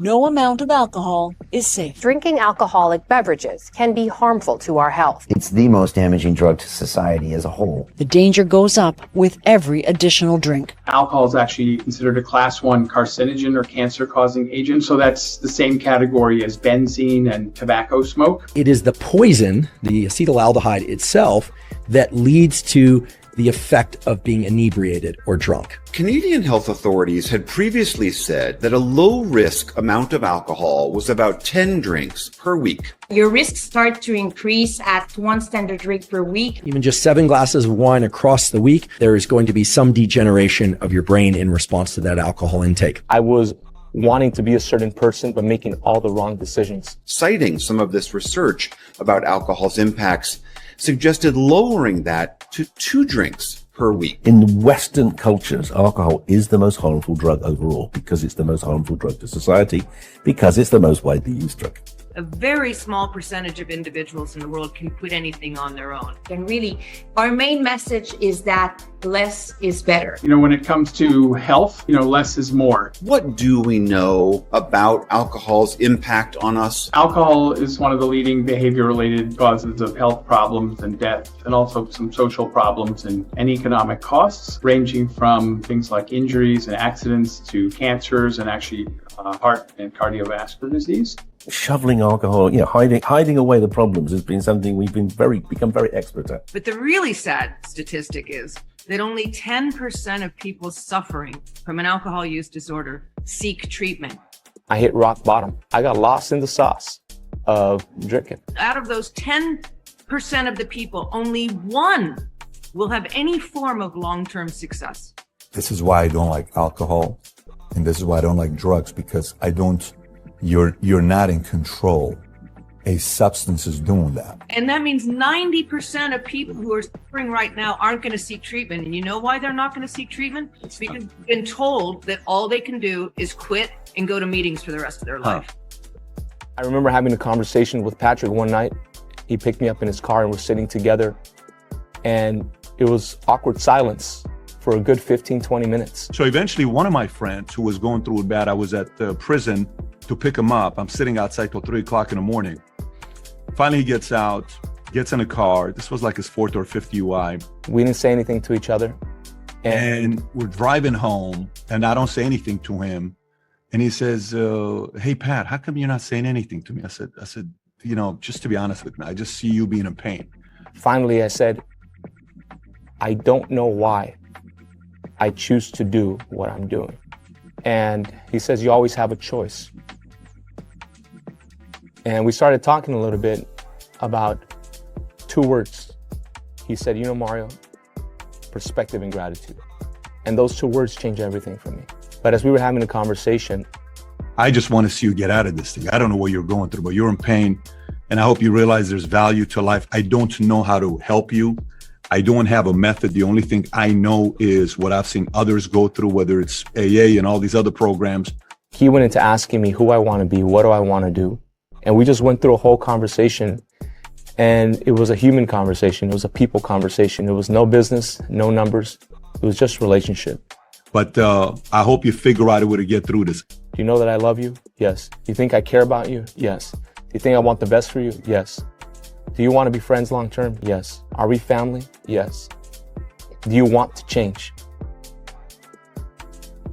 No amount of alcohol is safe. Drinking alcoholic beverages can be harmful to our health. It's the most damaging drug to society as a whole. The danger goes up with every additional drink. Alcohol is actually considered a class 1 carcinogen or cancer-causing agent, so that's the same category as benzene and tobacco smoke. It is the poison, the acetaldehyde itself, that leads to the effect of being inebriated or drunk. Canadian health authorities had previously said that a low-risk amount of alcohol was about 10 drinks per week. Your risks start to increase at 1 standard drink per week. Even just 7 glasses of wine across the week, there is going to be some degeneration of your brain in response to that alcohol intake. I was wanting to be a certain person, but making all the wrong decisions. Citing some of this research about alcohol's impacts, suggested lowering that to 2 drinks per week. In Western cultures, alcohol is the most harmful drug overall because it's the most harmful drug to society, because it's the most widely used drug. A very small percentage of individuals in the world can quit anything on their own. And really, our main message is that less is better. When it comes to health, less is more. What do we know about alcohol's impact on us? Alcohol is one of the leading behavior-related causes of health problems and death, and also some social problems and economic costs, ranging from things like injuries and accidents to cancers and actually heart and cardiovascular disease. Shoveling alcohol, hiding away the problems has been something we've become very expert at. But the really sad statistic is that only 10% of people suffering from an alcohol use disorder seek treatment. I hit rock bottom. I got lost in the sauce of drinking. Out of those 10% of the people, only 1 will have any form of long-term success. This is why I don't like alcohol, and this is why I don't like drugs, because you're not in control. A substance is doing that. And that means 90% of people who are suffering right now aren't going to seek treatment. And you know why they're not going to seek treatment? It's because they've been told that all they can do is quit and go to meetings for the rest of their life. I remember having a conversation with Patrick one night. He picked me up in his car and we're sitting together. And it was awkward silence for a good 15, 20 minutes. So eventually one of my friends who was going through it bad, I was at the prison to pick him up. I'm sitting outside till 3 o'clock in the morning. Finally, he gets out, gets in a car. This was like his 4th or 5th UI. We didn't say anything to each other. And we're driving home and I don't say anything to him. And he says, hey, Pat, how come you're not saying anything to me? I said, just to be honest with me, I just see you being in pain. Finally, I said, I don't know why I choose to do what I'm doing. And he says, you always have a choice. And we started talking a little bit about 2 words. He said, Mario, perspective and gratitude. And those 2 words changed everything for me. But as we were having a conversation, I just want to see you get out of this thing. I don't know what you're going through, but you're in pain. And I hope you realize there's value to life. I don't know how to help you. I don't have a method. The only thing I know is what I've seen others go through, whether it's AA and all these other programs. He went into asking me who I want to be, what do I want to do? And we just went through a whole conversation. And it was a human conversation. It was a people conversation. It was no business, no numbers. It was just relationship. But I hope you figure out a way to get through this. Do you know that I love you? Yes. Do you think I care about you? Yes. Do you think I want the best for you? Yes. Do you want to be friends long term? Yes. Are we family? Yes. Do you want to change?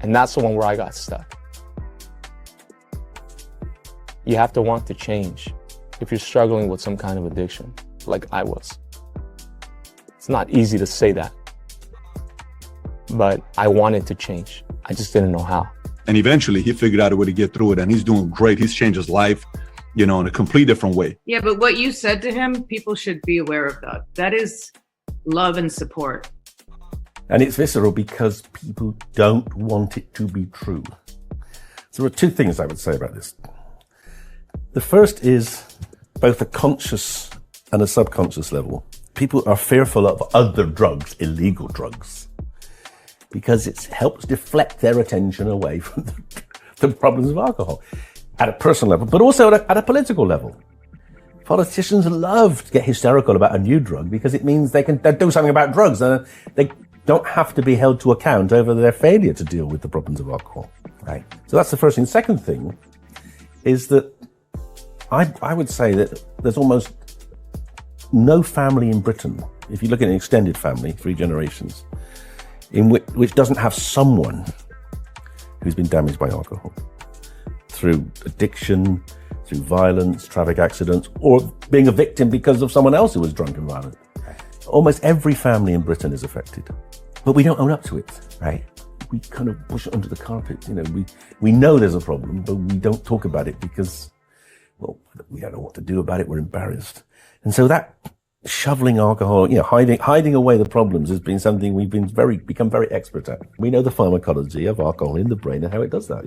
And that's the one where I got stuck. You have to want to change if you're struggling with some kind of addiction, like I was. It's not easy to say that, but I wanted to change. I just didn't know how. And eventually he figured out a way to get through it, and he's doing great. He's changed his life, in a complete different way. Yeah, but what you said to him, people should be aware of that. That is love and support. And it's visceral because people don't want it to be true. So there are 2 things I would say about this. The first is both a conscious and a subconscious level. People are fearful of other drugs, illegal drugs, because it helps deflect their attention away from the problems of alcohol at a personal level, but also at a political level. Politicians love to get hysterical about a new drug because it means they can do something about drugs and they don't have to be held to account over their failure to deal with the problems of alcohol. Right. So that's the first thing. The second thing is that I would say that there's almost no family in Britain, if you look at an extended family, 3 generations, in which doesn't have someone who's been damaged by alcohol through addiction, through violence, traffic accidents, or being a victim because of someone else who was drunk and violent. Almost every family in Britain is affected, but we don't own up to it. Right. We kind of push it under the carpet. You know, we know there's a problem, but we don't talk about it because, well, we don't know what to do about it. We're embarrassed. And so that shoveling alcohol, you know, hiding away the problems has been something we've become very expert at. We know the pharmacology of alcohol in the brain and how it does that.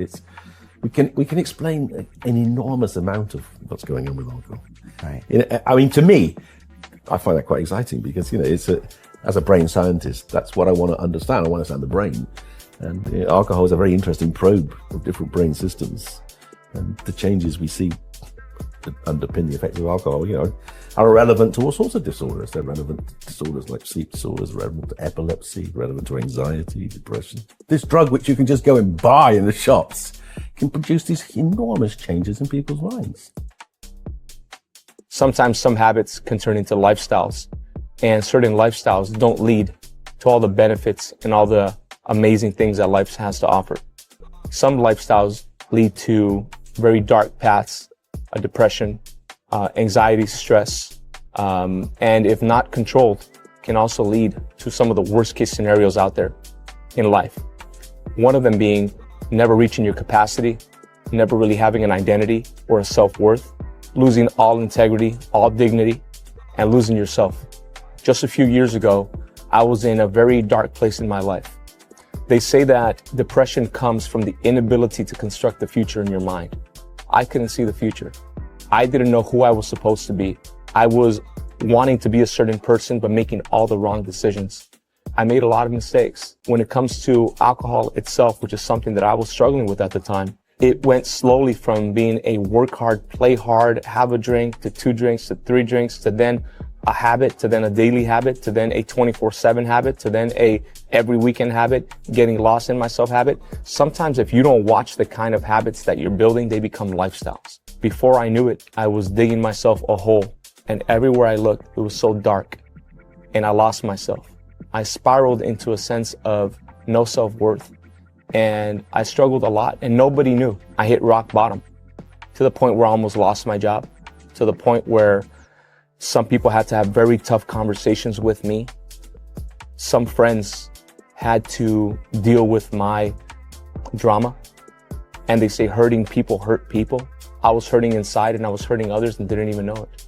We can explain an enormous amount of what's going on with alcohol. Right. I mean, to me, I find that quite exciting because, you know, as a brain scientist, that's what I want to understand. I want to understand the brain. And you know, alcohol is a very interesting probe of different brain systems. And the changes we see that underpin the effects of alcohol, you know, are relevant to all sorts of disorders. They're relevant to disorders like sleep disorders, relevant to epilepsy, relevant to anxiety, depression. This drug, which you can just go and buy in the shops, can produce these enormous changes in people's minds. Sometimes some habits can turn into lifestyles, and certain lifestyles don't lead to all the benefits and all the amazing things that life has to offer. Some lifestyles lead to very dark paths, depression, anxiety, stress, and if not controlled, can also lead to some of the worst case scenarios out there in life. One of them being never reaching your capacity, never really having an identity or a self-worth, losing all integrity, all dignity, and losing yourself. Just a few years ago, I was in a very dark place in my life. They say that depression comes from the inability to construct the future in your mind. I couldn't see the future. I didn't know who I was supposed to be. I was wanting to be a certain person, but making all the wrong decisions. I made a lot of mistakes. When it comes to alcohol itself, which is something that I was struggling with at the time, it went slowly from being a work hard, play hard, have a drink, to 2 drinks, to 3 drinks, to then a habit, to then a daily habit, to then a 24/7 habit, to then a every weekend habit, getting lost in myself habit. Sometimes if you don't watch the kind of habits that you're building, they become lifestyles. Before I knew it, I was digging myself a hole, and everywhere I looked, it was so dark, and I lost myself. I spiraled into a sense of no self-worth, and I struggled a lot, and nobody knew. I hit rock bottom, to the point where I almost lost my job, to the point where some people had to have very tough conversations with me. Some friends had to deal with my drama, and they say hurting people hurt people. I was hurting inside, and I was hurting others and didn't even know it.